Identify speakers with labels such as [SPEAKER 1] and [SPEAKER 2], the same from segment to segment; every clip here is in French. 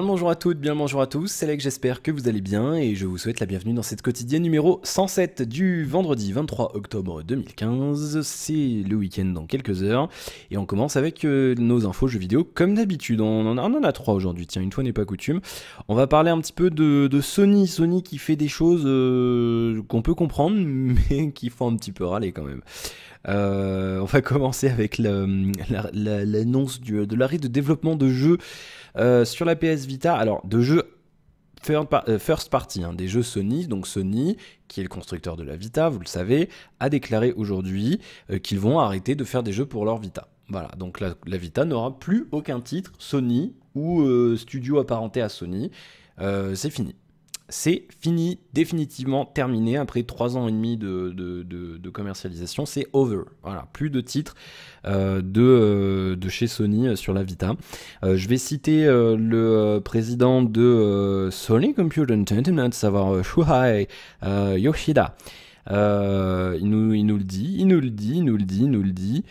[SPEAKER 1] Bonjour à toutes, bien bonjour à tous, c'est Alex, j'espère que vous allez bien et je vous souhaite la bienvenue dans cette quotidienne numéro 107 du vendredi 23 octobre 2015. C'est le week-end dans quelques heures et on commence avec nos infos jeux vidéo comme d'habitude. On en a trois aujourd'hui, tiens, une fois n'est pas coutume. On va parler un petit peu de Sony qui fait des choses qu'on peut comprendre mais qui font un petit peu râler quand même. On va commencer avec l'annonce de l'arrêt de développement de jeux sur la PS Vita, alors de jeux first party, des jeux Sony. Donc Sony, qui est le constructeur de la Vita, vous le savez, a déclaré aujourd'hui qu'ils vont arrêter de faire des jeux pour leur Vita. Voilà, donc la Vita n'aura plus aucun titre Sony ou studio apparenté à Sony. C'est fini. C'est fini, définitivement terminé, après 3 ans et demi de commercialisation, c'est over. Voilà, plus de titres de chez Sony sur la Vita. Je vais citer le président de Sony Computer Entertainment, savoir Shuhei Yoshida. Il nous le dit.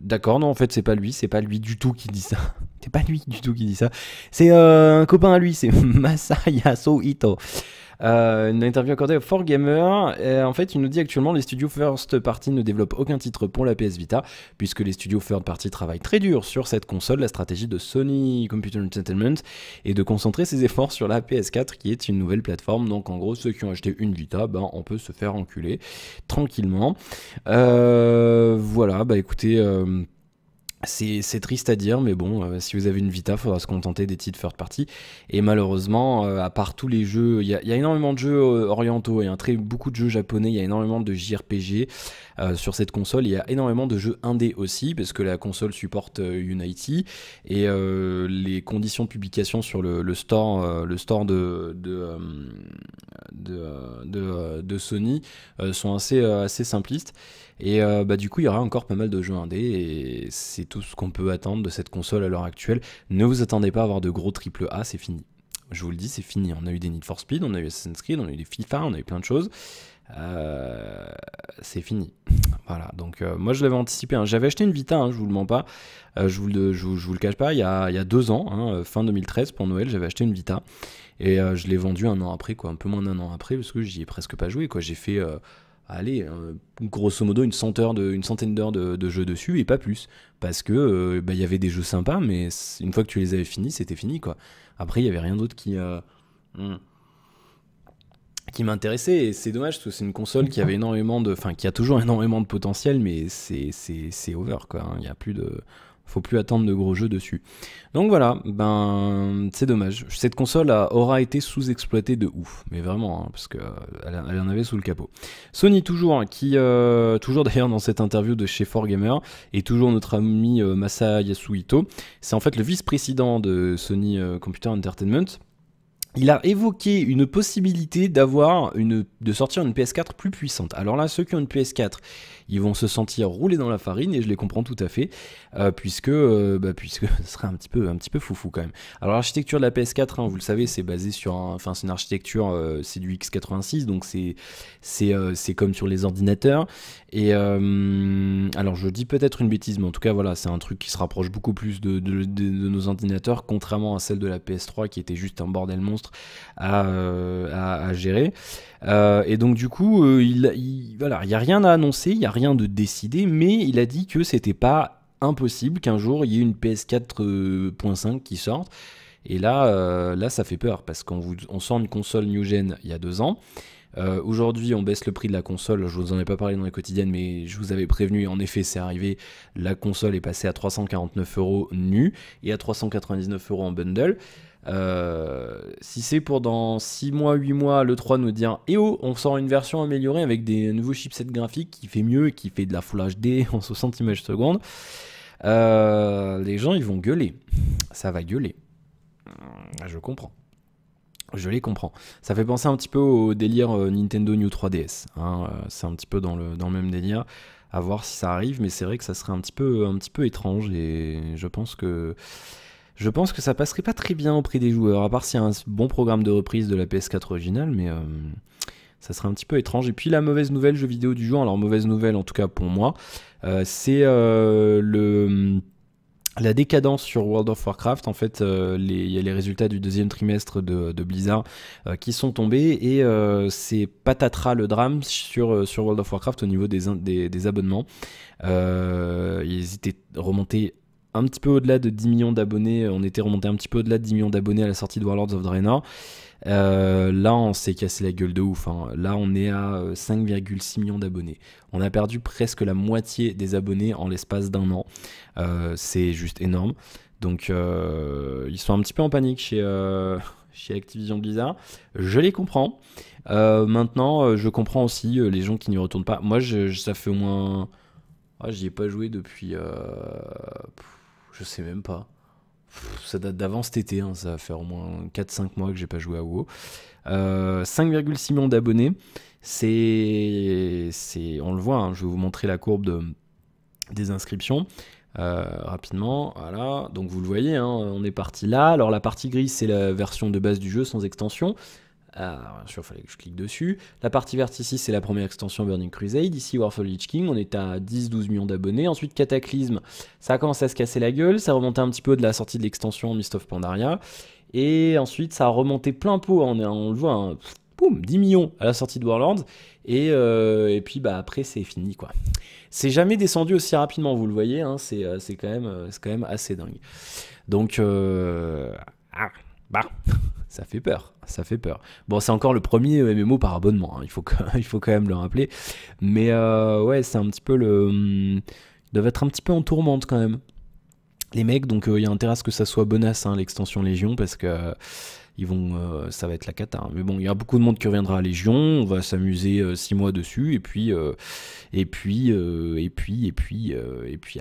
[SPEAKER 1] D'accord, non, en fait, c'est pas lui du tout qui dit ça. C'est pas lui du tout qui dit ça. C'est un copain à lui, c'est Masayasu Ito. Une interview accordée au 4Gamer. En fait, il nous dit actuellement les studios first party ne développent aucun titre pour la PS Vita, puisque les studios third party travaillent très dur sur cette console. La stratégie de Sony Computer Entertainment est de concentrer ses efforts sur la PS4, qui est une nouvelle plateforme. Donc, en gros, ceux qui ont acheté une Vita, on peut se faire enculer tranquillement. Voilà, écoutez. C'est triste à dire, mais bon, si vous avez une Vita, il faudra se contenter des titres third party. Et malheureusement, à part tous les jeux, il y a énormément de jeux orientaux, il y a beaucoup de jeux japonais, il y a énormément de JRPG sur cette console. Il y a énormément de jeux indés aussi, parce que la console supporte Unity. Et les conditions de publication sur le store de Sony sont assez simplistes. Et du coup, il y aura encore pas mal de jeux indés et c'est tout ce qu'on peut attendre de cette console à l'heure actuelle. Ne vous attendez pas à avoir de gros triple A, c'est fini. Je vous le dis, c'est fini. On a eu des Need for Speed, on a eu Assassin's Creed, on a eu des FIFA, on a eu plein de choses. C'est fini. Voilà, donc moi je l'avais anticipé. J'avais acheté une Vita, je vous le mens pas. Je vous le cache pas, il y a 2 ans, fin 2013 pour Noël, j'avais acheté une Vita. Et je l'ai vendue un an après, un peu moins d'1 an après, parce que j'y ai presque pas joué. J'ai fait... allez, grosso modo une centaine d'heures de jeux dessus et pas plus. Parce que y avait des jeux sympas, mais une fois que tu les avais finis, c'était fini quoi. Après, il y avait rien d'autre qui m'intéressait. Et c'est dommage parce que c'est une console qui avait qui a toujours énormément de potentiel, mais c'est over quoi. Il y a plus de. Faut plus attendre de gros jeux dessus. Donc voilà, c'est dommage. Cette console aura été sous-exploitée de ouf, mais vraiment, parce qu'elle en avait sous le capot. Sony toujours, toujours d'ailleurs dans cette interview de chez 4Gamer, et toujours notre ami Masayasu Ito. C'est en fait le vice-président de Sony Computer Entertainment. Il a évoqué une possibilité de sortir une PS4 plus puissante. Alors là, ceux qui ont une PS4, ils vont se sentir roulés dans la farine et je les comprends tout à fait, puisque ce serait un petit peu foufou quand même. Alors l'architecture de la PS4, vous le savez, c'est basé sur c'est une architecture, c'est du x86, donc c'est comme sur les ordinateurs. Et alors je dis peut-être une bêtise, mais en tout cas voilà, c'est un truc qui se rapproche beaucoup plus de nos ordinateurs, contrairement à celle de la PS3 qui était juste un bordel monstre à gérer. Et donc du coup, voilà, il n'y a rien à annoncer, il n'y a rien de décidé, mais il a dit que c'était pas impossible qu'un jour il y ait une PS4.5 qui sorte. Et là, ça fait peur parce qu'on sort une console new gen il y a 2 ans. Aujourd'hui, on baisse le prix de la console. Je vous en ai pas parlé dans les quotidiennes, mais je vous avais prévenu. En effet, c'est arrivé. La console est passée à 349 € nue et à 399 € en bundle. Si c'est pour dans 6 mois, 8 mois, l'E3 nous dire « Eh oh, on sort une version améliorée avec des nouveaux chipsets graphiques qui fait mieux et qui fait de la Full HD en 60 images secondes », les gens, ils vont gueuler. Ça va gueuler. Je comprends. Je les comprends. Ça fait penser un petit peu au délire Nintendo New 3DS. C'est un petit peu dans le même délire. À voir si ça arrive, mais c'est vrai que ça serait un petit peu étrange et je pense que ça passerait pas très bien auprès des joueurs, à part s'il y a un bon programme de reprise de la PS4 originale, mais ça serait un petit peu étrange. Et puis la mauvaise nouvelle jeu vidéo du jour, alors mauvaise nouvelle en tout cas pour moi, c'est la décadence sur World of Warcraft. En fait, il y a les résultats du deuxième trimestre de Blizzard qui sont tombés, et c'est patatras le drame sur World of Warcraft au niveau des abonnements. Ils étaient remontés un petit peu au-delà de 10 millions d'abonnés. On était remonté un petit peu au-delà de 10 millions d'abonnés à la sortie de Warlords of Draenor. Là, on s'est cassé la gueule de ouf, hein. Là, on est à 5,6 millions d'abonnés. On a perdu presque la moitié des abonnés en l'espace d'un an. C'est juste énorme. Donc, ils sont un petit peu en panique chez Activision Blizzard. Je les comprends. Maintenant, je comprends aussi les gens qui n'y retournent pas. Moi, ça fait au moins... Ah, j'y ai pas joué depuis... je sais même pas. Ça date d'avant cet été, hein. Ça va faire au moins 4-5 mois que j'ai pas joué à WoW. 5,6 millions d'abonnés, on le voit, hein. Je vais vous montrer la courbe des inscriptions rapidement. Voilà, donc vous le voyez, hein, on est parti là. Alors la partie grise, c'est la version de base du jeu sans extension. Bien sûr, il fallait que je clique dessus. La partie verte ici, c'est la première extension Burning Crusade. Ici, War for the Lich King, on est à 10-12 millions d'abonnés. Ensuite, Cataclysme, ça a commencé à se casser la gueule. Ça a remonté un petit peu de la sortie de l'extension Mist of Pandaria. Et ensuite, ça a remonté plein pot. On le voit, hein, boum, 10 millions à la sortie de Warlords. Et puis, bah, après, c'est fini, quoi. C'est jamais descendu aussi rapidement, vous le voyez, hein, c'est quand même assez dingue. Donc, ça fait peur, ça fait peur. Bon, c'est encore le premier MMO par abonnement, hein, il faut quand même le rappeler. Mais ouais, c'est un petit peu ils doivent être un petit peu en tourmente quand même, les mecs. Donc il y a intérêt à ce que ça soit bonasse, hein, l'extension Légion, parce que ça va être la cata, hein. Mais bon, il y a beaucoup de monde qui reviendra à Légion, on va s'amuser 6 mois dessus, et puis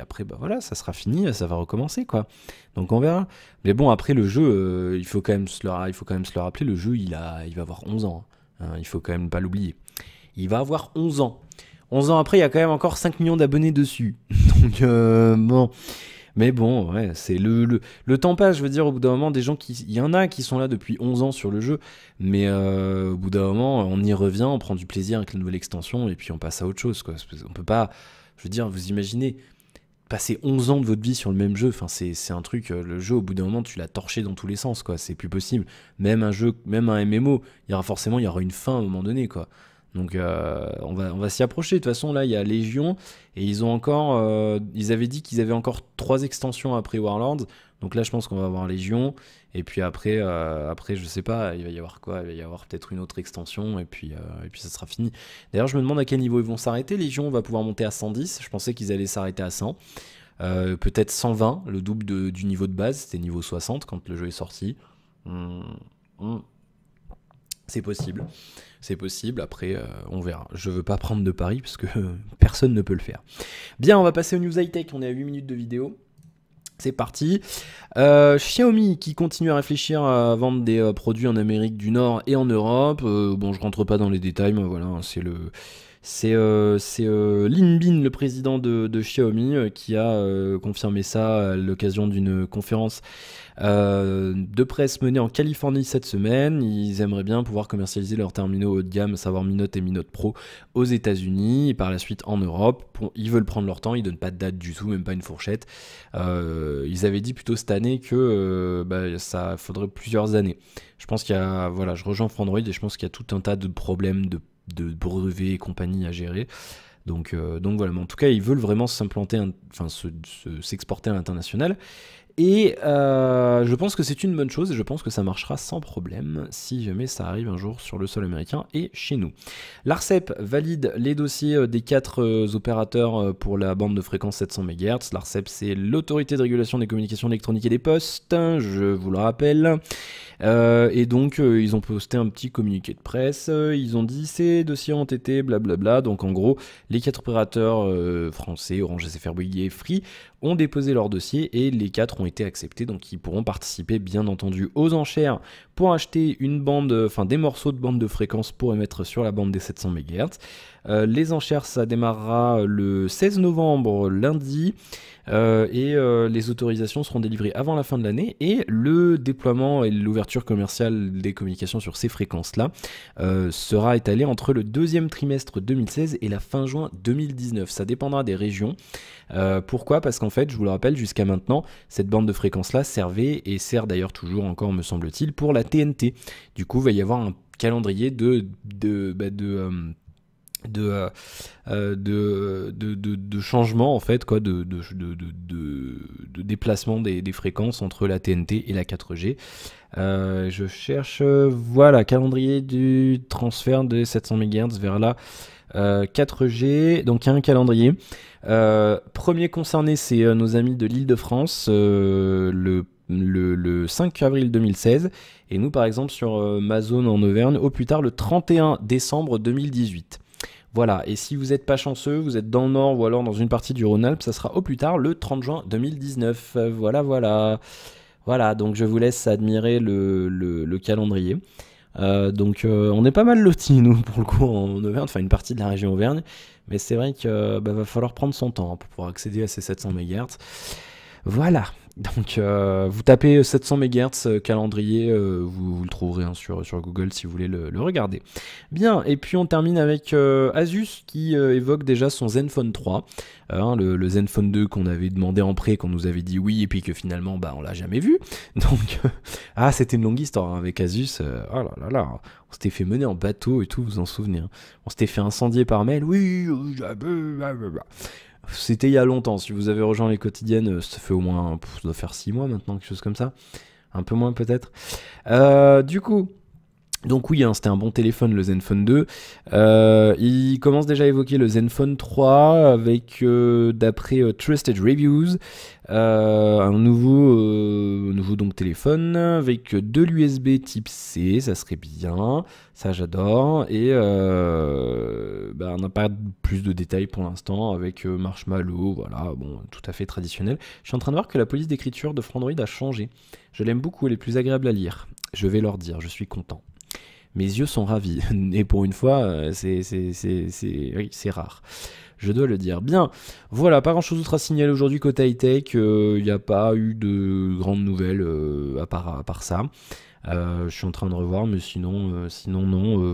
[SPEAKER 1] après, bah voilà, ça sera fini, ça va recommencer, quoi. Donc on verra. Mais bon, après le jeu, il faut quand même se le rappeler, le jeu, il va avoir 11 ans, hein, il faut quand même pas l'oublier. Il va avoir 11 ans. 11 ans après, il y a quand même encore 5 millions d'abonnés dessus. Donc bon... Mais bon, ouais, c'est le temps passe, je veux dire, au bout d'un moment, il y en a qui sont là depuis 11 ans sur le jeu, mais au bout d'un moment, on y revient, on prend du plaisir avec la nouvelle extension, et puis on passe à autre chose, quoi. On peut pas, je veux dire, vous imaginez, passer 11 ans de votre vie sur le même jeu, enfin, c'est un truc, le jeu, au bout d'un moment, tu l'as torché dans tous les sens, quoi, c'est plus possible. Même un jeu, même un MMO, il y aura une fin à un moment donné, quoi. Donc on va s'y approcher. De toute façon, là, il y a Légion, et ils avaient dit qu'ils avaient encore 3 extensions après Warlords. Donc là, je pense qu'on va avoir Légion, et puis après, je sais pas, il va y avoir quoi? Il va y avoir peut-être une autre extension, et puis ça sera fini. D'ailleurs, je me demande à quel niveau ils vont s'arrêter. Légion va pouvoir monter à 110, je pensais qu'ils allaient s'arrêter à 100. Peut-être 120, le double du niveau de base, c'était niveau 60 quand le jeu est sorti. C'est possible. C'est possible, après on verra. Je veux pas prendre de pari parce que personne ne peut le faire. Bien, on va passer aux news high-tech, on est à 8 minutes de vidéo. C'est parti. Xiaomi qui continue à réfléchir à vendre des produits en Amérique du Nord et en Europe. Bon, je rentre pas dans les détails, mais voilà, c'est Lin Bin, le président de Xiaomi, qui a confirmé ça à l'occasion d'une conférence de presse menée en Californie cette semaine. Ils aimeraient bien pouvoir commercialiser leurs terminaux haut de gamme, à savoir Mi Note et Mi Note Pro, aux États-Unis et par la suite en Europe. Ils veulent prendre leur temps, ils donnent pas de date du tout, même pas une fourchette. Ils avaient dit plutôt cette année que ça faudrait plusieurs années. Je pense qu'il y a, voilà, je rejoins Frandroid et je pense qu'il y a tout un tas de problèmes de brevets et compagnie à gérer. Donc voilà, mais en tout cas, ils veulent vraiment s'implanter, s'exporter à l'international. Et je pense que c'est une bonne chose, et je pense que ça marchera sans problème si jamais ça arrive un jour sur le sol américain et chez nous. L'ARCEP valide les dossiers des 4 opérateurs pour la bande de fréquence 700 MHz. L'ARCEP, c'est l'autorité de régulation des communications électroniques et des postes, je vous le rappelle. Et donc ils ont posté un petit communiqué de presse, ils ont dit ces dossiers ont été blablabla. Donc en gros, les 4 opérateurs français, Orange, SFR, Bouygues et Free, ont déposé leur dossier et les 4 ont été acceptés, donc ils pourront participer bien entendu aux enchères pour acheter des morceaux de bande de fréquence pour émettre sur la bande des 700 MHz. Les enchères, ça démarrera le 16 novembre, lundi, et les autorisations seront délivrées avant la fin de l'année, et le déploiement et l'ouverture l'ouverture commerciale des communications sur ces fréquences-là sera étalée entre le deuxième trimestre 2016 et la fin juin 2019. Ça dépendra des régions. Pourquoi? Parce qu'en fait, je vous le rappelle, jusqu'à maintenant, cette bande de fréquences-là servait et sert d'ailleurs toujours encore, me semble-t-il, pour la TNT. Du coup, il va y avoir un calendrier de changement en fait quoi, de déplacement des fréquences entre la TNT et la 4G. Je cherche, voilà, calendrier du transfert de 700 MHz vers la 4G. Donc il y a un calendrier. Premier concerné, c'est nos amis de l'Île-de-France, le 5 avril 2016, et nous par exemple sur ma zone en Auvergne, au plus tard le 31 décembre 2018. Voilà, et si vous n'êtes pas chanceux, vous êtes dans le nord ou alors dans une partie du Rhône-Alpes, ça sera au plus tard le 30 juin 2019. Voilà, donc je vous laisse admirer le calendrier. On est pas mal lotis, nous, pour le coup, en Auvergne, enfin une partie de la région Auvergne, mais c'est vrai que va falloir prendre son temps pour pouvoir accéder à ces 700 MHz. Voilà, donc vous tapez 700 MHz calendrier, vous le trouverez sur Google si vous voulez le regarder. Bien, et puis on termine avec Asus qui évoque déjà son Zenfone 3, le Zenfone 2 qu'on avait demandé en prêt, qu'on nous avait dit oui, et puis que finalement on l'a jamais vu. Donc, c'était une longue histoire avec Asus, oh là là, on s'était fait mener en bateau et tout, vous en souvenez, hein. On s'était fait incendier par mail, oui, c'était il y a longtemps. Si vous avez rejoint les quotidiennes, ça fait au moins, ça doit faire 6 mois maintenant, quelque chose comme ça. Un peu moins peut-être. Du coup, donc oui, hein, c'était un bon téléphone, le Zenfone 2. Il commence déjà à évoquer le Zenfone 3 avec, d'après Trusted Reviews, un nouveau donc téléphone avec de l'USB type C, ça serait bien, ça j'adore. Et on n'a pas plus de détails pour l'instant avec Marshmallow, voilà, bon, tout à fait traditionnel. Je suis en train de voir que la police d'écriture de Frandroid a changé. Je l'aime beaucoup, elle est plus agréable à lire. Je vais leur dire, je suis content. Mes yeux sont ravis, et pour une fois, c'est rare. Je dois le dire. Bien, voilà, pas grand chose d'autre à signaler aujourd'hui côté high-tech. Il n'y a pas eu de grandes nouvelles à part ça. Je suis en train de revoir, mais sinon non.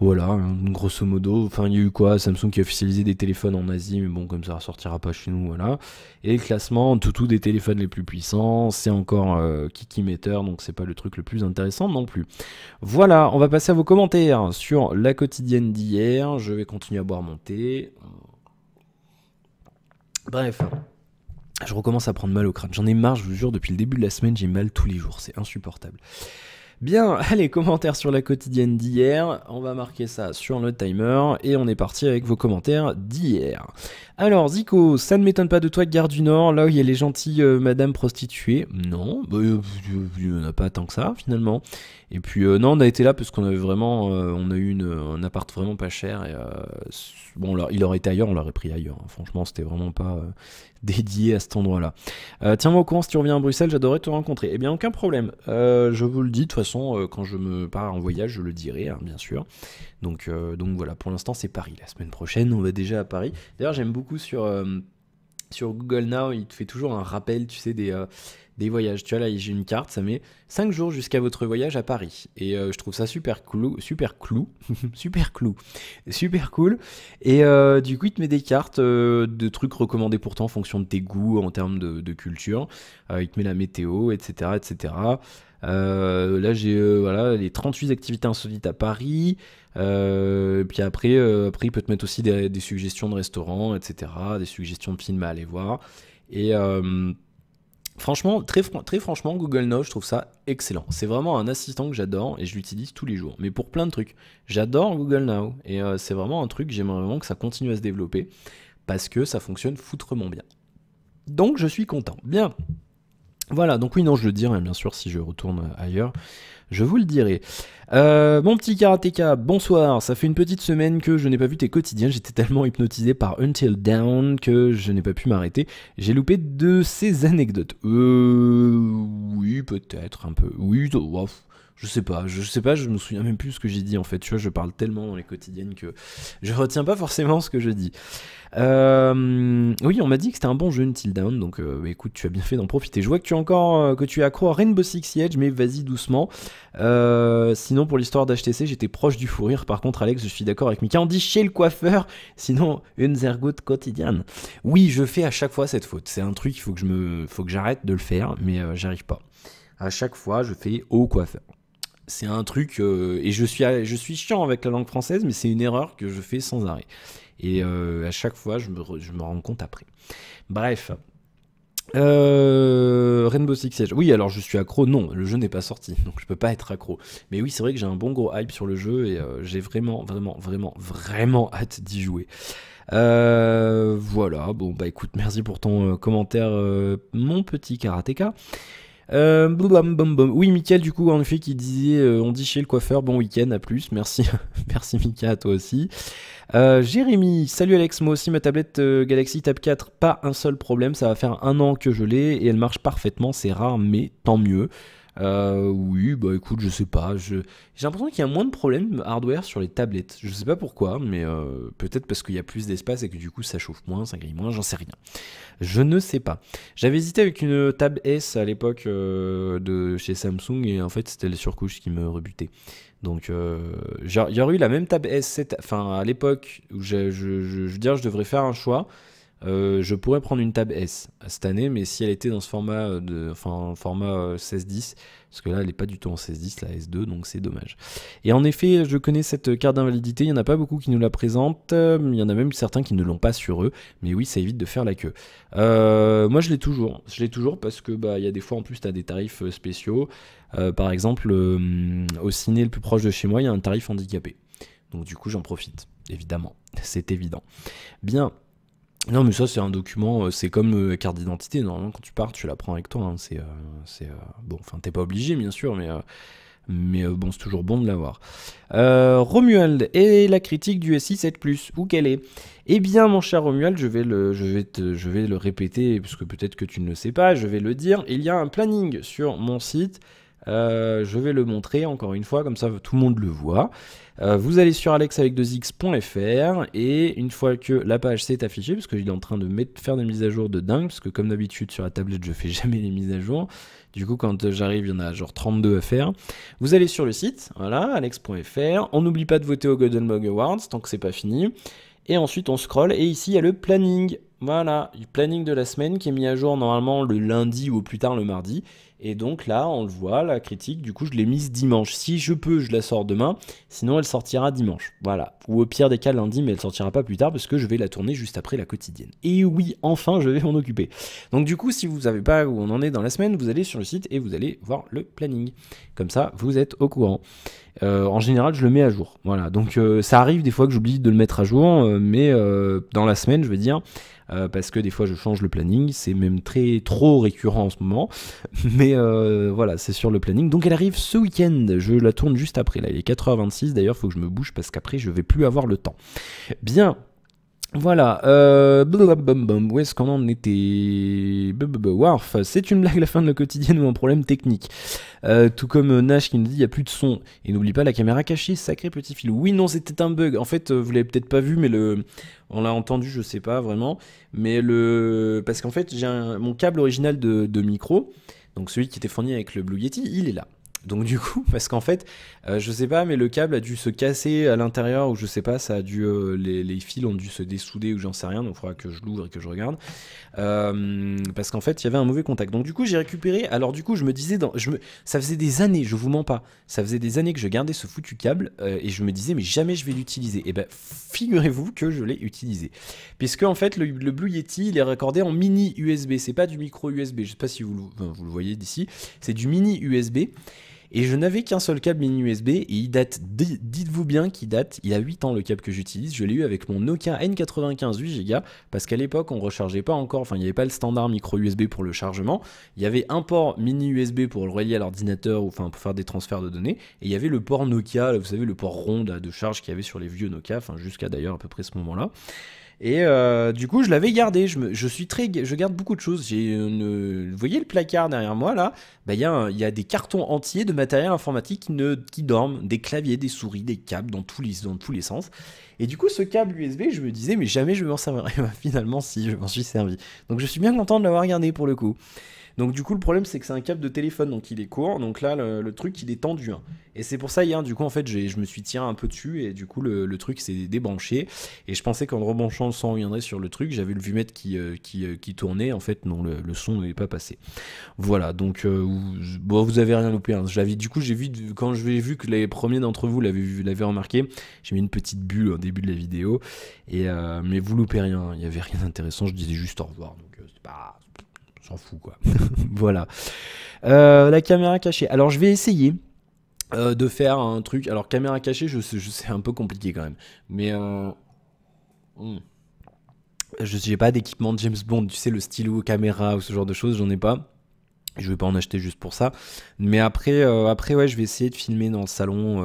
[SPEAKER 1] Voilà, hein, grosso modo. Enfin, il y a eu quoi? Samsung qui a officialisé des téléphones en Asie, mais bon, comme ça ne sortira pas chez nous, voilà. Et le classement, tout des téléphones les plus puissants, c'est encore Kikimeter, donc c'est pas le truc le plus intéressant non plus. Voilà, on va passer à vos commentaires sur la quotidienne d'hier. Je vais continuer à boire mon thé. Bref, je recommence à prendre mal au crâne. J'en ai marre, je vous jure, depuis le début de la semaine, j'ai mal tous les jours. C'est insupportable. Bien, allez, commentaires sur la quotidienne d'hier. On va marquer ça sur le timer. Et on est parti avec vos commentaires d'hier. Alors, Zico, ça ne m'étonne pas de toi, Gare du Nord, là où il y a les gentilles madame prostituées. Non, il n'y en a pas tant que ça, finalement. Et puis, non, on a été là parce qu'on avait vraiment... on a eu un appart vraiment pas cher. Et, bon, alors, il aurait été ailleurs, on l'aurait pris ailleurs. Hein. Franchement, c'était vraiment pas dédié à cet endroit-là. Tiens-moi au courant si tu reviens à Bruxelles, j'adorerais te rencontrer. Eh bien, aucun problème. Je vous le dis, de toute façon, quand je me pars en voyage, je le dirai, hein, bien sûr. Donc voilà, pour l'instant, c'est Paris. La semaine prochaine, on va déjà à Paris. D'ailleurs, j'aime beaucoup sur Google Now, il te fait toujours un rappel, tu sais, des voyages. Tu vois, là, j'ai une carte, ça met 5 jours jusqu'à votre voyage à Paris. Et je trouve ça super cool. Et du coup, il te met des cartes de trucs recommandés pour toi en fonction de tes goûts, en termes de culture. Il te met la météo, etc., etc. Là, j'ai voilà, les 38 activités insolites à Paris. Puis après, il peut te mettre aussi des suggestions de restaurants, etc., des suggestions de films à aller voir. Et franchement, très franchement, Google Now, je trouve ça excellent. C'est vraiment un assistant que j'adore et je l'utilise tous les jours. Mais pour plein de trucs. J'adore Google Now. Et c'est vraiment un truc, j'aimerais vraiment que ça continue à se développer parce que ça fonctionne foutrement bien. Donc, je suis content. Bien. Voilà, donc oui, non, je le dirai, bien sûr, si je retourne ailleurs. je vous le dirai. Mon petit karatéka, bonsoir. Ça fait une petite semaine que je n'ai pas vu tes quotidiens. J'étais tellement hypnotisé par Until Dawn que je n'ai pas pu m'arrêter. J'ai loupé de ces anecdotes. Oui, peut-être un peu. Oui, wow. Je sais pas, je me souviens même plus ce que j'ai dit en fait. Tu vois, je parle tellement dans les quotidiennes que je retiens pas forcément ce que je dis. Oui, on m'a dit que c'était un bon jeu Until Dawn, donc écoute, tu as bien fait d'en profiter. Je vois que tu es encore que tu es accro à Rainbow Six Siege, mais vas-y doucement. Sinon, pour l'histoire d'HTC, j'étais proche du fou rire. Par contre, Alex, je suis d'accord avec Mika. On dit chez le coiffeur, sinon une zergoute quotidienne. Oui, je fais à chaque fois cette faute. C'est un truc, il faut que j'arrête de le faire, mais j'arrive pas. À chaque fois, je fais au coiffeur. C'est un truc, et je suis chiant avec la langue française, mais c'est une erreur que je fais sans arrêt. Et à chaque fois, je me rends compte après. Bref. Rainbow Six Siege. Oui, alors je suis accro. Non, le jeu n'est pas sorti, donc je peux pas être accro. Mais oui, c'est vrai que j'ai un bon gros hype sur le jeu et j'ai vraiment hâte d'y jouer. Voilà. Bon, bah écoute, merci pour ton commentaire, mon petit karatéka. Oui, Mickaël, du coup, en effet, qui disait on dit chez le coiffeur, bon week-end, à plus, merci, merci Mika, à toi aussi. Jérémy, salut Alex, moi aussi ma tablette Galaxy Tab 4, pas un seul problème, ça va faire 1 an que je l'ai et elle marche parfaitement, c'est rare, mais tant mieux. Oui, bah écoute, je sais pas, j'ai l'impression qu'il y a moins de problèmes hardware sur les tablettes, je sais pas pourquoi, mais peut-être parce qu'il y a plus d'espace et que du coup ça chauffe moins, ça grille moins, j'en sais rien. Je ne sais pas. J'avais hésité avec une Tab S à l'époque de chez Samsung et en fait c'était les surcouches qui me rebutaient. Donc il y aurait eu la même Tab S7, enfin à l'époque où je veux dire je devrais faire un choix. Je pourrais prendre une Tab S cette année, mais si elle était dans ce format format 16-10, parce que là elle n'est pas du tout en 16-10, la S2, donc c'est dommage. Et en effet, je connais cette carte d'invalidité, il n'y en a pas beaucoup qui nous la présentent, il y en a même certains qui ne l'ont pas sur eux, mais oui, ça évite de faire la queue. Moi je l'ai toujours parce que il y a des fois en plus tu as des tarifs spéciaux. Par exemple, au ciné le plus proche de chez moi, il y a un tarif handicapé. Donc du coup j'en profite, évidemment, c'est évident. Bien. Non mais ça c'est un document, c'est comme carte d'identité, normalement quand tu pars tu la prends avec toi, hein. Bon, enfin t'es pas obligé bien sûr, mais bon c'est toujours bon de l'avoir. Romuald, et la critique du SI 7+, où qu'elle est? Eh bien mon cher Romuald, je vais le répéter, parce que peut-être que tu ne le sais pas, je vais le dire, il y a un planning sur mon site. Je vais le montrer encore une fois, comme ça tout le monde le voit. Vous allez sur alexavec2x.fr et une fois que la page s'est affichée, parce qu'il est en train de faire des mises à jour de dingue, parce que comme d'habitude sur la tablette je fais jamais les mises à jour, du coup quand j'arrive il y en a genre 32 à faire. Vous allez sur le site, voilà, alex.fr, on n'oublie pas de voter au Golden Mug Awards tant que c'est pas fini, et ensuite on scrolle et ici il y a le planning. Voilà, le planning de la semaine qui est mis à jour normalement le lundi ou au plus tard le mardi. Et donc là, on le voit, la critique, du coup, je l'ai mise dimanche. Si je peux, je la sors demain. Sinon, elle sortira dimanche. Voilà. Ou au pire des cas, lundi, mais elle sortira pas plus tard parce que je vais la tourner juste après la quotidienne. Et oui, enfin, je vais m'en occuper. Donc du coup, si vous savez pas où on en est dans la semaine, vous allez sur le site et vous allez voir le planning. Comme ça, vous êtes au courant. En général, je le mets à jour. Voilà. Donc ça arrive des fois que j'oublie de le mettre à jour, mais dans la semaine, je veux dire... parce que des fois je change le planning, c'est même trop récurrent en ce moment, mais voilà, c'est sur le planning. Donc elle arrive ce week-end, je la tourne juste après, là il est 4h26, d'ailleurs il faut que je me bouge parce qu'après je vais plus avoir le temps. Bien. Voilà, où est-ce qu'on en était? Warf, c'est une blague la fin de la quotidienne ou un problème technique. Tout comme Nash qui nous dit il n'y a plus de son. Et n'oublie pas la caméra cachée, sacré petit filou. Oui, non, c'était un bug. En fait, vous l'avez peut-être pas vu, mais on l'a entendu, je sais pas vraiment. Mais parce qu'en fait, j'ai mon câble original de micro, donc celui qui était fourni avec le Blue Yeti, il est là. Donc du coup, parce qu'en fait, je sais pas, mais le câble a dû se casser à l'intérieur, ou je sais pas, ça a dû, les fils ont dû se dessouder, ou j'en sais rien, donc il faudra que je l'ouvre et que je regarde. Parce qu'en fait, il y avait un mauvais contact. Donc du coup, j'ai récupéré, alors du coup, je me disais, ça faisait des années, je vous mens pas, ça faisait des années que je gardais ce foutu câble, et je me disais, mais jamais je vais l'utiliser. Et ben, figurez-vous que je l'ai utilisé. Puisque en fait, le Blue Yeti, il est raccordé en mini USB, c'est pas du micro USB, je sais pas si vous le voyez d'ici, c'est du mini USB. Et je n'avais qu'un seul câble mini USB et il date, dites-vous bien qu'il date, il a 8 ans le câble que j'utilise. Je l'ai eu avec mon Nokia N95 8Go parce qu'à l'époque on rechargeait pas encore, enfin il n'y avait pas le standard micro USB pour le chargement. Il y avait un port mini USB pour le relier à l'ordinateur, enfin pour faire des transferts de données. Et il y avait le port Nokia, vous savez le port rond de charge qu'il y avait sur les vieux Nokia, enfin jusqu'à d'ailleurs à peu près ce moment-là. Et du coup, je l'avais gardé. Je garde beaucoup de choses. Vous voyez le placard derrière moi là? Bah, il y a des cartons entiers de matériel informatique qui dorment, des claviers, des souris, des câbles dans tous les sens. Et du coup, ce câble USB, je me disais, mais jamais je vais m'en servir. Et bah, finalement, si, je m'en suis servi. Donc, je suis bien content de l'avoir gardé pour le coup. Donc du coup le problème c'est que c'est un câble de téléphone donc il est court, donc là le truc il est tendu hein. Et c'est pour ça hier du coup en fait je me suis tiré un peu dessus et du coup le truc s'est débranché et je pensais qu'en rebranchant le son reviendrait sur le truc, j'avais le vumètre qui tournait, en fait non le son n'est pas passé. Voilà donc bon, vous avez rien loupé hein. Du coup j'ai vu quand j'ai vu que les premiers d'entre vous l'avaient remarqué, j'ai mis une petite bulle au début de la vidéo et mais vous loupez rien, il y avait rien d'intéressant, je disais juste au revoir donc c'est pas... S'en fout quoi. Voilà. La caméra cachée. Alors je vais essayer de faire un truc. Alors caméra cachée, je sais c'est un peu compliqué quand même. Mais j'ai pas d'équipement de James Bond. Tu sais le stylo caméra ou ce genre de choses, j'en ai pas. Je vais pas en acheter juste pour ça. Mais après ouais, je vais essayer de filmer dans le salon,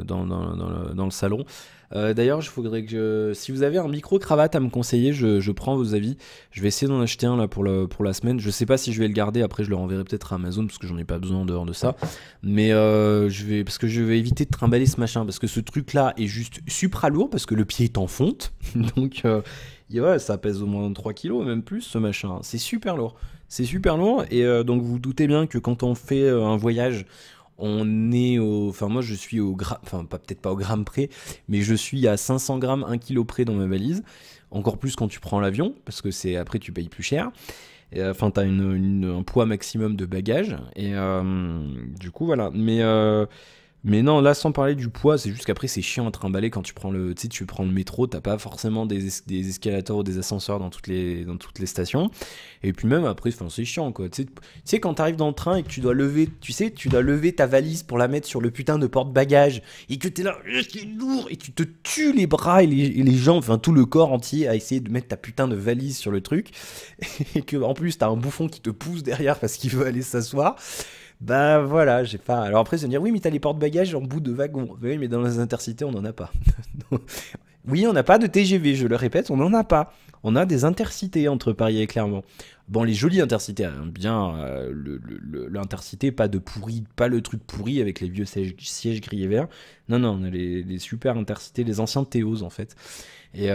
[SPEAKER 1] dans le salon. D'ailleurs, il faudrait que si vous avez un micro-cravate à me conseiller, je prends vos avis. Je vais essayer d'en acheter un là pour la semaine. Je sais pas si je vais le garder. Après, je le renverrai peut-être à Amazon parce que j'en ai pas besoin en dehors de ça. Mais parce que je vais éviter de trimballer ce machin parce que ce truc-là est juste supra lourd parce que le pied est en fonte. Donc, ouais, ça pèse au moins 3 kilos, même plus ce machin. C'est super lourd. C'est super lourd et donc vous vous doutez bien que quand on fait un voyage, on est enfin moi je suis au gramme, enfin peut-être pas au gramme près, mais je suis à 500 grammes, 1 kilo près dans ma valise. Encore plus quand tu prends l'avion, parce que après tu payes plus cher. Enfin t'as un poids maximum de bagages et du coup voilà. Mais non, là sans parler du poids, c'est juste qu'après c'est chiant à trimballer quand tu prends le métro, t'as pas forcément des escalators ou des ascenseurs dans toutes les stations. Et puis même après, c'est chiant quoi. Tu sais quand t'arrives dans le train et que tu dois lever ta valise pour la mettre sur le putain de porte-bagages et que t'es là, c'est lourd et tu te tues les bras et les jambes, enfin tout le corps entier à essayer de mettre ta putain de valise sur le truc et que en plus t'as un bouffon qui te pousse derrière parce qu'il veut aller s'asseoir. Bah voilà, j'ai pas. Alors après, se dire oui, mais t'as les porte-bagages en bout de wagon. Oui, mais dans les intercités, on en a pas. Oui, on n'a pas de TGV, je le répète, on n'en a pas. On a des intercités entre Paris et Clermont. Bon, les jolies intercités, hein, bien l'intercité, pas de pourri, pas le truc pourri avec les vieux sièges gris et verts. Non, non, on a les super intercités, les anciens Théos en fait. Et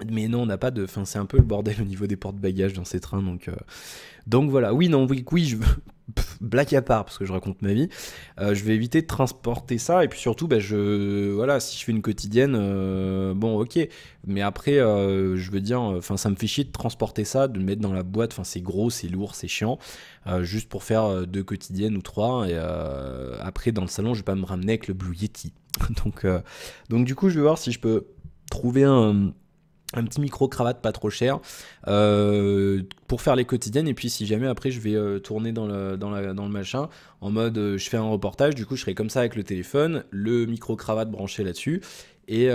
[SPEAKER 1] mais non, on n'a pas de. Enfin, c'est un peu le bordel au niveau des porte-bagages dans ces trains, donc voilà. Oui, non, oui, je blague à part parce que je raconte ma vie. Je vais éviter de transporter ça et puis surtout, voilà, si je fais une quotidienne, bon, ok. Mais après, je veux dire, enfin, ça me fait chier de transporter ça, de le mettre dans la boîte. Enfin, c'est gros, c'est lourd, c'est chiant. Juste pour faire 2 quotidiennes ou 3 et après dans le salon, je vais pas me ramener avec le Blue Yeti. donc du coup, je vais voir si je peux trouver un petit micro-cravate pas trop cher pour faire les quotidiennes et puis si jamais après je vais tourner dans le machin en mode je fais un reportage, du coup je serai comme ça avec le téléphone, le micro-cravate branché là-dessus et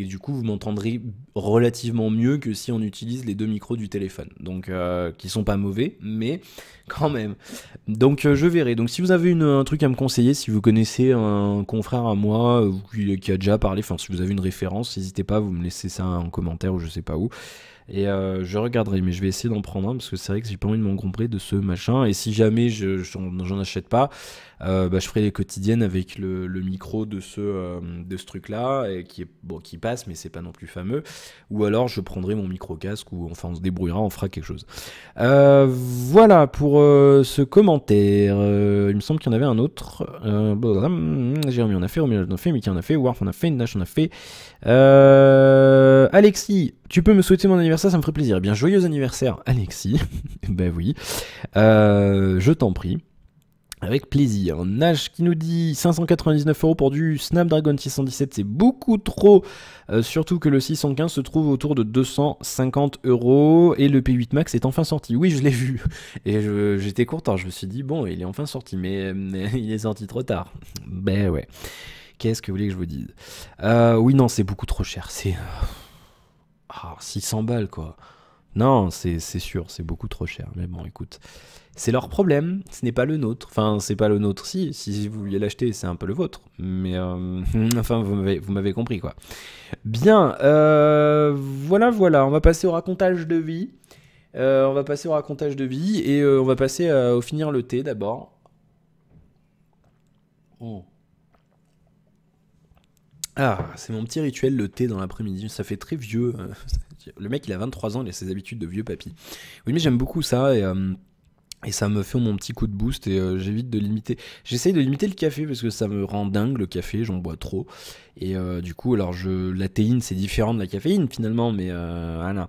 [SPEAKER 1] du coup vous m'entendrez relativement mieux que si on utilise les 2 micros du téléphone, donc qui sont pas mauvais mais quand même, donc je verrai. Donc si vous avez un truc à me conseiller, si vous connaissez un confrère à moi qui a déjà parlé, enfin si vous avez une référence, n'hésitez pas, vous me laissez ça en commentaire ou je sais pas où. Et je regarderai, mais je vais essayer d'en prendre un parce que c'est vrai que j'ai pas envie de m'engombrer de ce machin. Et si jamais j'en achète pas, je ferai les quotidiennes avec le micro de ce truc-là, et qui passe, mais c'est pas non plus fameux. Ou alors je prendrai mon micro-casque, ou enfin on se débrouillera, on fera quelque chose. Voilà pour ce commentaire. Il me semble qu'il y en avait un autre. Jérémy on a fait, Romy on a fait, Mickey on a fait, Warf on a fait, Nash on a fait. Alexis, tu peux me souhaiter mon anniversaire, ça me ferait plaisir. Eh bien, joyeux anniversaire, Alexis. Ben oui, je t'en prie. Avec plaisir. Nash qui nous dit 599 € pour du Snapdragon 617, c'est beaucoup trop. Surtout que le 615 se trouve autour de 250 € et le P8 Max est enfin sorti. Oui, je l'ai vu. Et j'étais content. Je me suis dit, bon, il est enfin sorti, mais il est sorti trop tard. Ben ouais. Qu'est-ce que vous voulez que je vous dise? Oui, non, c'est beaucoup trop cher. C'est 600 balles, quoi. Non, c'est sûr, c'est beaucoup trop cher. Mais bon, écoute. C'est leur problème, ce n'est pas le nôtre. Enfin, c'est pas le nôtre, si vous vouliez l'acheter, c'est un peu le vôtre. Mais, enfin, vous m'avez compris, quoi. Bien, voilà, on va passer au racontage de vie. Et on va passer au finir le thé, d'abord. Oh. Ah, c'est mon petit rituel, le thé dans l'après-midi. Ça fait très vieux. Le mec, il a 23 ans, il a ses habitudes de vieux papy. Oui, mais j'aime beaucoup ça, et ça me fait mon petit coup de boost et j'évite de limiter. J'essaye de limiter le café parce que ça me rend dingue le café, j'en bois trop. Et du coup, alors la théine c'est différent de la caféine finalement, mais voilà.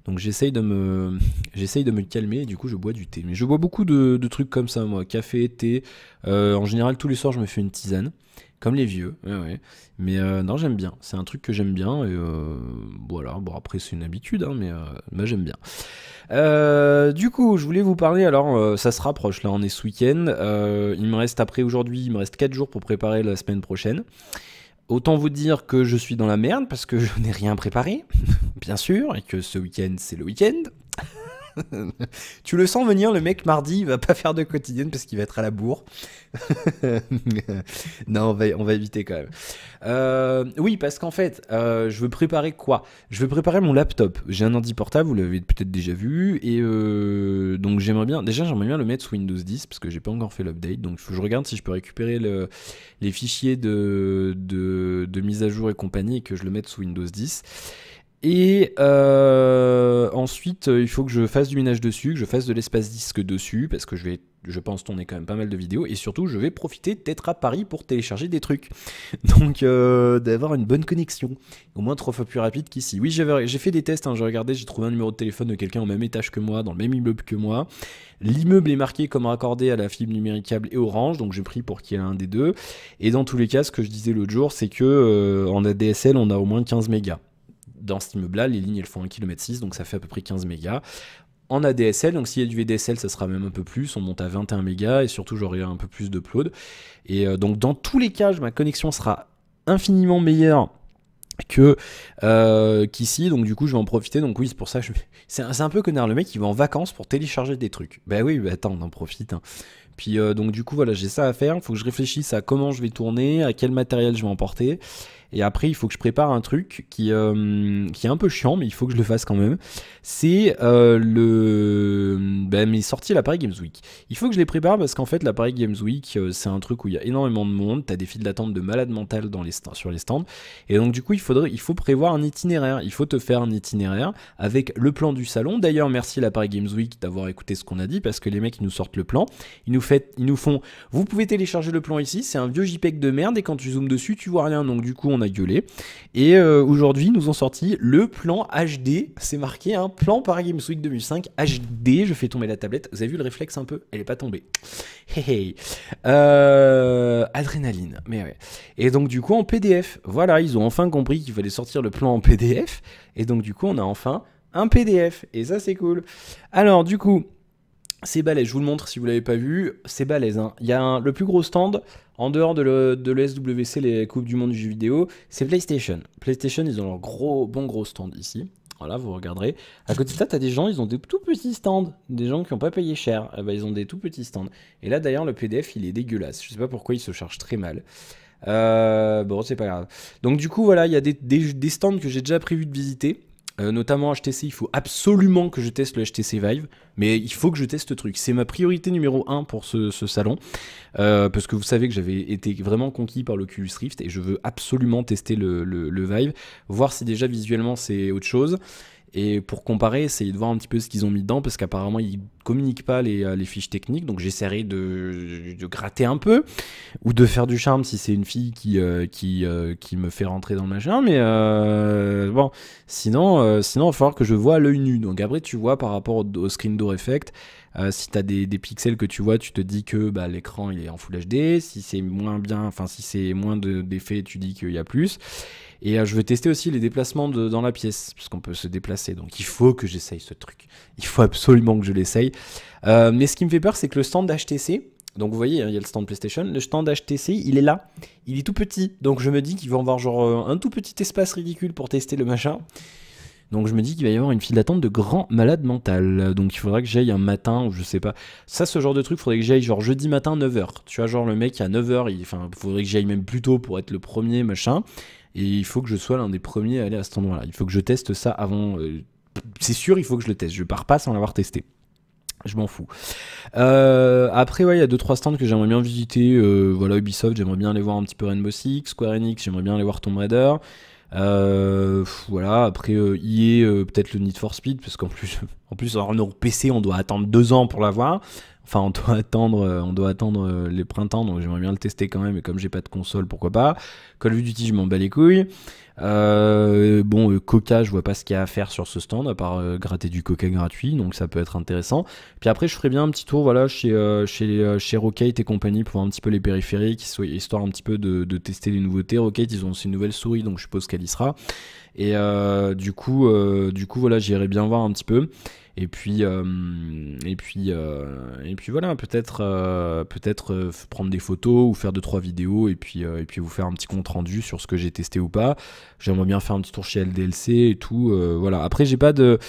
[SPEAKER 1] Donc j'essaye de me calmer et du coup je bois du thé. Mais je bois beaucoup de trucs comme ça moi, café, thé. En général tous les soirs je me fais une tisane. Comme les vieux, ouais. Mais non, j'aime bien. C'est un truc que j'aime bien. Et voilà, bon, après, c'est une habitude, hein, mais moi, j'aime bien. Du coup, je voulais vous parler. Alors, ça se rapproche. Là, on est ce week-end. Il me reste, après aujourd'hui, il me reste 4 jours pour préparer la semaine prochaine. Autant vous dire que je suis dans la merde parce que je n'ai rien préparé, bien sûr, et que ce week-end, c'est le week-end. Tu le sens venir, le mec mardi il va pas faire de quotidienne parce qu'il va être à la bourre. Non, on va éviter quand même. Oui, parce qu'en fait, je veux préparer quoi? Je veux préparer mon laptop. J'ai un ordi portable, vous l'avez peut-être déjà vu, et donc j'aimerais bien le mettre sous Windows 10 parce que j'ai pas encore fait l'update. Donc il faut que je regarde si je peux récupérer les fichiers de mise à jour et compagnie et que je le mette sous Windows 10. Et ensuite, il faut que je fasse du ménage dessus, que je fasse de l'espace disque dessus, parce que je pense tourner quand même pas mal de vidéos, et surtout, je vais profiter d'être à Paris pour télécharger des trucs. Donc, d'avoir une bonne connexion, au moins 3 fois plus rapide qu'ici. Oui, j'ai fait des tests, hein, j'ai regardé, j'ai trouvé un numéro de téléphone de quelqu'un au même étage que moi, dans le même immeuble que moi. L'immeuble est marqué comme raccordé à la fibre numérique câble et Orange, donc j'ai pris pour qu'il y ait un des deux. Et dans tous les cas, ce que je disais l'autre jour, c'est que en ADSL, on a au moins 15 mégas. Dans cet immeuble-là, les lignes elles font 1,6 km, donc ça fait à peu près 15 mégas. En ADSL, donc s'il y a du VDSL, ça sera même un peu plus, on monte à 21 mégas, et surtout j'aurai un peu plus d'upload. Et donc dans tous les cas, ma connexion sera infiniment meilleure qu'ici, donc du coup je vais en profiter. Donc oui, c'est pour ça que c'est un peu connard, le mec il va en vacances pour télécharger des trucs. Bah oui, attends, on en profite, hein. Puis donc du coup voilà, j'ai ça à faire, il faut que je réfléchisse à comment je vais tourner, à quel matériel je vais emporter. Et après, il faut que je prépare un truc qui est un peu chiant, mais il faut que je le fasse quand même. C'est mes sorties à l'appareil Games Week. Il faut que je les prépare parce qu'en fait, l'appareil Games Week, c'est un truc où il y a énormément de monde. T'as des files d'attente de malade mental sur les stands. Et donc, du coup, il faut prévoir un itinéraire. Il faut te faire un itinéraire avec le plan du salon. D'ailleurs, merci à l'appareil Games Week d'avoir écouté ce qu'on a dit parce que les mecs, ils nous sortent le plan. Ils nous font, vous pouvez télécharger le plan ici. C'est un vieux JPEG de merde et quand tu zoomes dessus, tu vois rien. Donc, du coup, on a gueulé. Et aujourd'hui, ils nous ont sorti le plan HD. C'est marqué, hein, plan Paris Games Week 2005 HD. Je fais tomber la tablette. Vous avez vu le réflexe un peu? Elle est pas tombée. Hey. Adrénaline. Mais ouais. Et donc, du coup, en PDF. Voilà, ils ont enfin compris qu'il fallait sortir le plan en PDF. Et donc, du coup, on a enfin un PDF. Et ça, c'est cool. Alors, du coup, c'est balèze, je vous le montre si vous l'avez pas vu, c'est balèze, hein. Il y a le plus gros stand, en dehors de l'ESWC, les Coupes du Monde du jeu vidéo, c'est PlayStation. PlayStation, ils ont leur bon gros stand ici. Voilà, vous regarderez. À côté de ça, t'as des gens, ils ont des tout petits stands. Des gens qui n'ont pas payé cher. Ils ont des tout petits stands. Et là, d'ailleurs, le PDF, il est dégueulasse. Je sais pas pourquoi il se charge très mal. Bon, c'est pas grave. Donc, du coup, voilà, il y a des stands que j'ai déjà prévu de visiter. Notamment HTC, il faut absolument que je teste le HTC Vive, mais il faut que je teste ce truc. C'est ma priorité numéro 1 pour ce salon, parce que vous savez que j'avais été vraiment conquis par l'Oculus Rift et je veux absolument tester le Vive, voir si déjà visuellement c'est autre chose. Et pour comparer, essayer de voir un petit peu ce qu'ils ont mis dedans, parce qu'apparemment ils communiquent pas les fiches techniques, donc j'essaierai de gratter un peu, ou de faire du charme si c'est une fille qui me fait rentrer dans le machin, mais bon, sinon il va falloir que je vois à l'œil nu. Donc après tu vois par rapport au screen door effect, Si tu as des pixels que tu vois, tu te dis que bah, l'écran il est en Full HD. Si c'est moins bien, enfin si c'est moins d'effets, tu dis qu'il y a plus. Et je veux tester aussi les déplacements dans la pièce, puisqu'on peut se déplacer. Donc il faut que j'essaye ce truc. Il faut absolument que je l'essaye. Mais ce qui me fait peur, c'est que le stand d'HTC, donc vous voyez, hein, il y a le stand PlayStation, le stand HTC, il est là. Il est tout petit. Donc je me dis qu'ils vont avoir genre un tout petit espace ridicule pour tester le machin. Donc je me dis qu'il va y avoir une file d'attente de grands malades mentales. Donc il faudra que j'aille un matin, ou je sais pas. Ça, ce genre de truc, il faudrait que j'aille genre jeudi matin 9h. Tu vois, genre le mec à 9h, il faudrait que j'aille même plus tôt pour être le premier, machin. Et il faut que je sois l'un des premiers à aller à cet endroit-là. Il faut que je teste ça avant. C'est sûr, il faut que je le teste. Je pars pas sans l'avoir testé. Je m'en fous. Après, ouais, il y a 2-3 stands que j'aimerais bien visiter. Voilà, Ubisoft, j'aimerais bien aller voir un petit peu Rainbow Six. Square Enix, j'aimerais bien aller voir Tomb Raider. Voilà, après EA, peut-être le Need for Speed, parce qu'en plus, alors, nos PC, on doit attendre 2 ans pour l'avoir. Enfin, on doit attendre les printemps, donc j'aimerais bien le tester quand même. Et comme j'ai pas de console, pourquoi pas. Call of Duty, je m'en bats les couilles. Coca, je vois pas ce qu'il y a à faire sur ce stand, à part gratter du coca gratuit, donc ça peut être intéressant. Puis après, je ferai bien un petit tour, voilà, chez Rockate et compagnie pour voir un petit peu les périphériques, histoire un petit peu de tester les nouveautés. Rockate, ils ont aussi une nouvelle souris, donc je suppose qu'elle y sera. Et du coup, voilà, j'irai bien voir un petit peu. Et puis voilà, peut-être prendre des photos ou faire 2-3 vidéos et puis vous faire un petit compte rendu sur ce que j'ai testé ou pas. J'aimerais bien faire un petit tour chez LDLC et tout. Voilà. Après, j'ai pas de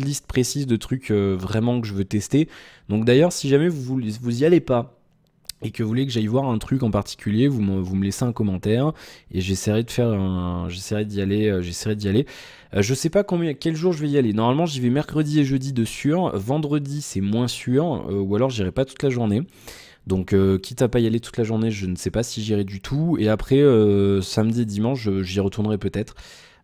[SPEAKER 1] liste précise de trucs vraiment que je veux tester. Donc d'ailleurs, si jamais vous y allez pas et que vous voulez que j'aille voir un truc en particulier, vous me laissez un commentaire et j'essaierai d'y aller. Je sais pas quel jour je vais y aller. Normalement, j'y vais mercredi et jeudi de sûr. Vendredi, c'est moins sûr, ou alors j'irai pas toute la journée. Donc, quitte à pas y aller toute la journée, je ne sais pas si j'irai du tout. Et après, samedi et dimanche, j'y retournerai peut-être.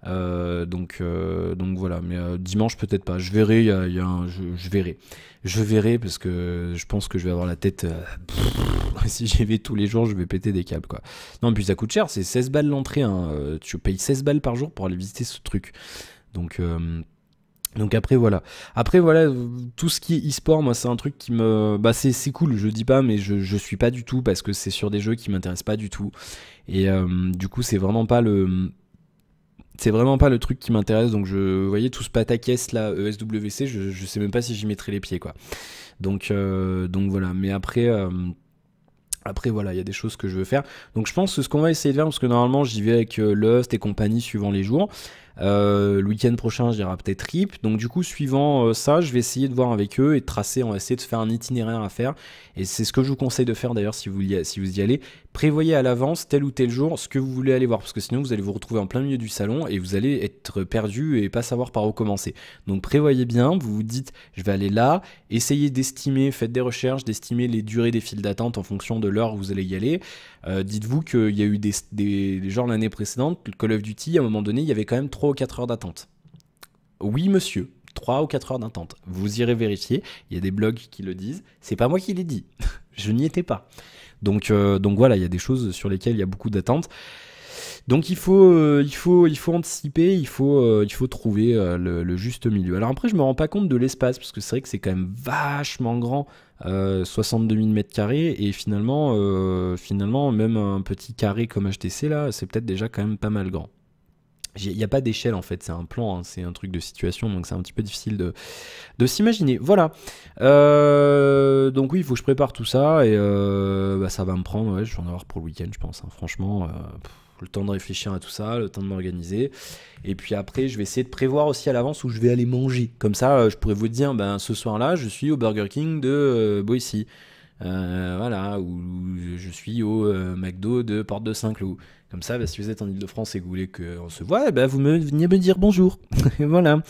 [SPEAKER 1] Donc voilà, mais dimanche peut-être pas. Je verrai, je verrai. Je verrai parce que je pense que je vais avoir la tête. Si j'y vais tous les jours, je vais péter des câbles quoi. Non, puis ça coûte cher, c'est 16 balles l'entrée. Hein. Tu payes 16 balles par jour pour aller visiter ce truc. Donc après voilà. Tout ce qui est e-sport, moi c'est un truc qui me. Bah c'est cool, je dis pas, mais je suis pas du tout parce que c'est sur des jeux qui m'intéressent pas du tout. Et du coup, c'est vraiment pas le. C'est vraiment pas le truc qui m'intéresse, donc vous voyez tout ce pataquès là, ESWC, je sais même pas si j'y mettrai les pieds quoi. Donc voilà, mais après voilà, il y a des choses que je veux faire. Donc je pense que ce qu'on va essayer de faire, parce que normalement j'y vais avec Lust et compagnie suivant les jours. Le week-end prochain, j'irai peut-être RIP. Donc du coup, suivant ça, je vais essayer de voir avec eux et de tracer, on va essayer de faire un itinéraire à faire. Et c'est ce que je vous conseille de faire d'ailleurs si vous y allez. Prévoyez à l'avance tel ou tel jour ce que vous voulez aller voir, parce que sinon vous allez vous retrouver en plein milieu du salon et vous allez être perdu et pas savoir par où commencer. Donc prévoyez bien, vous vous dites je vais aller là, essayez d'estimer, faites des recherches, d'estimer les durées des files d'attente en fonction de l'heure où vous allez y aller. Dites-vous qu'il y a eu des genres l'année précédente, Call of Duty, à un moment donné, il y avait quand même 3 ou 4 heures d'attente. Oui, monsieur, 3 ou 4 heures d'attente. Vous irez vérifier, il y a des blogs qui le disent. C'est pas moi qui l'ai dit, je n'y étais pas. Donc voilà, il y a des choses sur lesquelles il y a beaucoup d'attentes. Donc il faut anticiper, il faut trouver le juste milieu. Alors après, je me rends pas compte de l'espace, parce que c'est vrai que c'est quand même vachement grand, 62 000 m², et finalement, même un petit carré comme HTC, là, c'est peut-être déjà quand même pas mal grand. Il n'y a pas d'échelle en fait, c'est un plan, hein, c'est un truc de situation, donc c'est un petit peu difficile de s'imaginer. Voilà. Donc oui, il faut que je prépare tout ça, et ça va me prendre, ouais, je vais en avoir pour le week-end, je pense. Hein, franchement, le temps de réfléchir à tout ça, le temps de m'organiser. Et puis après, je vais essayer de prévoir aussi à l'avance où je vais aller manger. Comme ça, je pourrais vous dire, ce soir-là, je suis au Burger King de Boissy. Voilà, ou je suis au McDo de Porte de Saint-Cloud. Comme ça, si vous êtes en Ile-de-France et que vous voulez qu'on se voit, vous venez me dire bonjour. Voilà.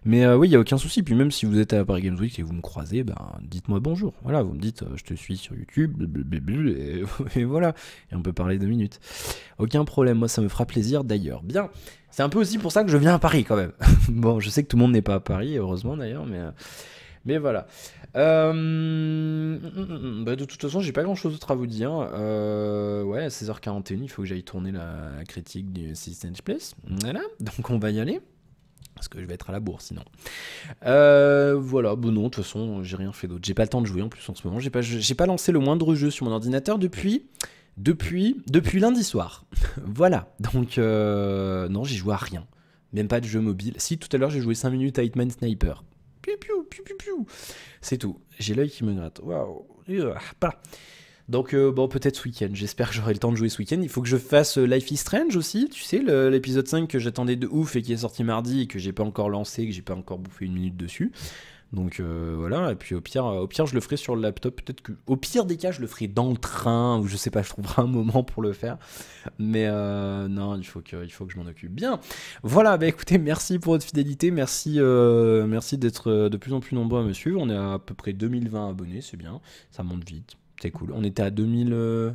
[SPEAKER 1] Mais oui, il n'y a aucun souci. Puis même si vous êtes à Paris Games Week et que vous me croisez, dites-moi bonjour. Voilà, vous me dites, je te suis sur YouTube, et voilà. Et on peut parler 2 minutes. Aucun problème, moi ça me fera plaisir d'ailleurs. Bien, c'est un peu aussi pour ça que je viens à Paris quand même. Bon, je sais que tout le monde n'est pas à Paris, heureusement d'ailleurs, mais voilà. De toute façon, j'ai pas grand chose d'autre à vous dire. Ouais, à 16h41, il faut que j'aille tourner la critique du System Place. Voilà, donc on va y aller. Parce que je vais être à la bourre sinon. Voilà, bon non, de toute façon, j'ai rien fait d'autre. J'ai pas le temps de jouer en plus en ce moment. J'ai pas lancé le moindre jeu sur mon ordinateur depuis lundi soir. Voilà, donc non, j'ai joué à rien. Même pas de jeu mobile. Si, tout à l'heure, j'ai joué 5 minutes à Hitman Sniper. Piu, piu, piu, piu, piu. C'est tout. J'ai l'œil qui me gratte. Waouh. Donc, bon, peut-être ce week-end. J'espère que j'aurai le temps de jouer ce week-end. Il faut que je fasse Life is Strange aussi. Tu sais, l'épisode 5 que j'attendais de ouf et qui est sorti mardi et que j'ai pas encore lancé, que j'ai pas encore bouffé une minute dessus. Donc voilà, et puis au pire, je le ferai sur le laptop. Peut-être que, au pire des cas, je le ferai dans le train ou je sais pas, je trouverai un moment pour le faire. Mais non, il faut que je m'en occupe bien. Voilà, bah écoutez, merci pour votre fidélité, merci d'être de plus en plus nombreux à me suivre. On est à peu près 2020 abonnés, c'est bien, ça monte vite, c'est cool. On était à 2000.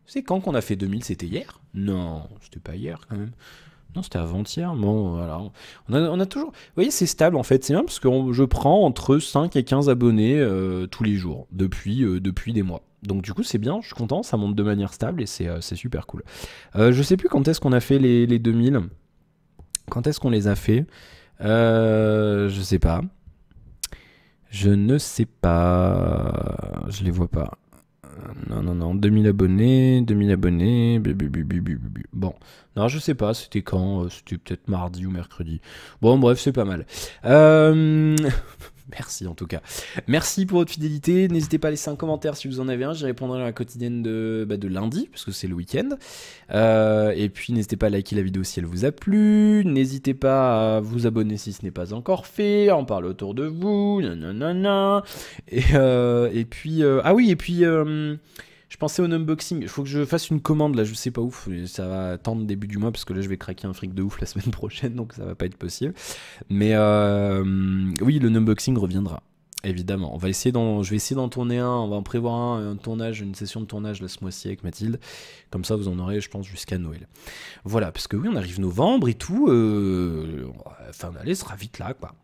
[SPEAKER 1] C'est quand qu'on a fait 2000? C'était hier? Non, c'était pas hier quand même. Non, c'était avant-hier. Bon, voilà. On a toujours. Vous voyez, c'est stable en fait. C'est bien parce que je prends entre 5 et 15 abonnés tous les jours depuis des mois. Donc, du coup, c'est bien. Je suis content. Ça monte de manière stable et c'est super cool. Je sais plus quand est-ce qu'on a fait les 2000. Quand est-ce qu'on les a fait? Je sais pas. Je ne sais pas. Je les vois pas. Non, 2000 abonnés, Bon, non, je sais pas, c'était quand, c'était peut-être mardi ou mercredi. Bon, bref, c'est pas mal. Merci en tout cas. Merci pour votre fidélité. N'hésitez pas à laisser un commentaire si vous en avez un. J'y répondrai dans la quotidienne de lundi, parce que c'est le week-end. Et puis n'hésitez pas à liker la vidéo si elle vous a plu. N'hésitez pas à vous abonner si ce n'est pas encore fait. En parler autour de vous. Nanana. Et puis... ah oui, et puis... je pensais au unboxing. Il faut que je fasse une commande là, je sais pas ouf. Ça va attendre début du mois parce que là je vais craquer un fric de ouf la semaine prochaine, donc ça va pas être possible. Mais oui, le unboxing reviendra. Évidemment, je vais essayer d'en tourner un, on va en prévoir un tournage, une session de tournage là ce mois-ci avec Mathilde. Comme ça, vous en aurez, je pense, jusqu'à Noël. Voilà, parce que oui, on arrive novembre et tout. Fin d'année sera vite là, quoi.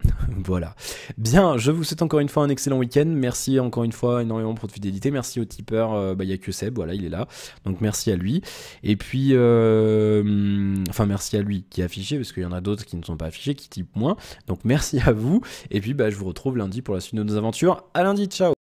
[SPEAKER 1] Voilà. Bien, je vous souhaite encore une fois un excellent week-end. Merci encore une fois énormément pour votre fidélité. Merci au tipeur. Il n'y a que Seb, voilà, il est là. Donc merci à lui. Et puis, enfin, merci à lui qui est affiché, parce qu'il y en a d'autres qui ne sont pas affichés, qui typent moins. Donc merci à vous. Et puis, je vous retrouve lundi pour la suite de nos aventures. À lundi, ciao!